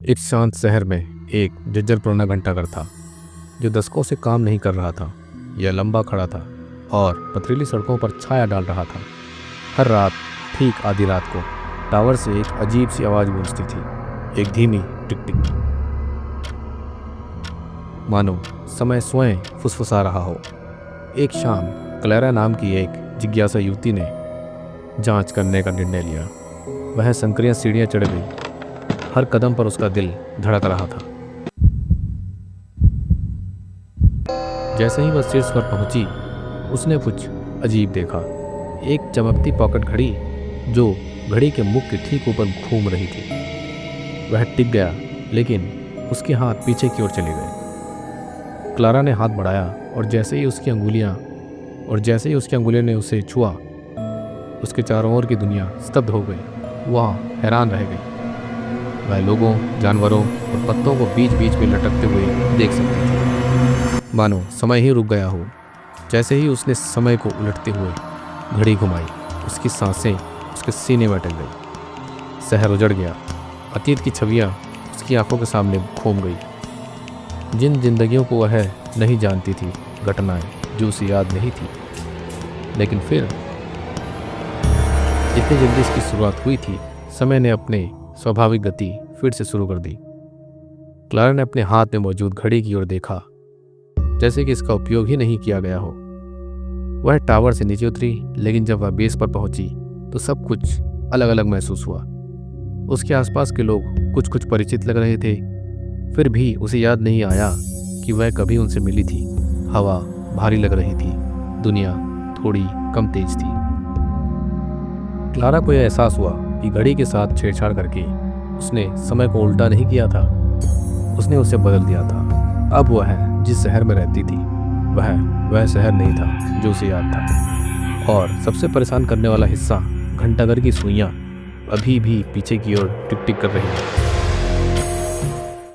एक शांत शहर में एक जर्जर पुराना घंटाघर था जो दशकों से काम नहीं कर रहा था। यह लंबा खड़ा था और पथरीली सड़कों पर छाया डाल रहा था। हर रात ठीक आधी रात को टावर से एक अजीब सी आवाज़ गूंजती थी, एक धीमी टिक टिक, मानो समय स्वयं फुसफुसा रहा हो। एक शाम क्लैरा नाम की एक जिज्ञासा युवती ने जांच करने का निर्णय लिया। वह संकरियां सीढ़ियां चढ़ गई। हर कदम पर उसका दिल धड़क रहा था। जैसे ही वह शीर्ष पर पहुंची, उसने कुछ अजीब देखा। एक चमकती पॉकेट घड़ी जो घड़ी के मुख के ठीक ऊपर घूम रही थी। वह टिक गया, लेकिन उसके हाथ पीछे की ओर चले गए। क्लारा ने हाथ बढ़ाया और जैसे ही उसकी अंगुलियों ने उसे छुआ, उसके चारों ओर की दुनिया स्तब्ध हो गई। वह हैरान रह गई। वह लोगों, जानवरों और पत्तों को बीच बीच में लटकते हुए देख सकती थी, मानो समय ही रुक गया हो। जैसे ही उसने समय को उलटते हुए घड़ी घुमाई, उसकी सांसें उसके सीने में अटक गई। शहर उजड़ गया। अतीत की छवियां उसकी आंखों के सामने घूम गई। जिन जिंदगियों को वह नहीं जानती थी, घटनाएं जो उसे याद नहीं थी। लेकिन फिर जितनी जल्दी इसकी शुरुआत हुई थी, समय ने अपने स्वाभाविक गति फिर से शुरू कर दी। क्लारा ने अपने हाथ में मौजूद घड़ी की ओर देखा, जैसे कि इसका उपयोग ही नहीं किया गया हो। वह टावर से नीचे उतरी, लेकिन जब वह बेस पर पहुंची तो सब कुछ अलग अलग महसूस हुआ। उसके आसपास के लोग कुछ कुछ परिचित लग रहे थे, फिर भी उसे याद नहीं आया कि वह कभी उनसे मिली थी। हवा भारी लग रही थी, दुनिया थोड़ी कम तेज थी। क्लारा को यह एहसास हुआ कि घड़ी के साथ छेड़छाड़ करके उसने समय को उल्टा नहीं किया था, उसने उसे बदल दिया था। अब वह जिस शहर में रहती थी, वह शहर नहीं था जो उसे याद था। और सबसे परेशान करने वाला हिस्सा, घंटाघर की सुइयां अभी भी पीछे की ओर टिक टिक कर रही हैं।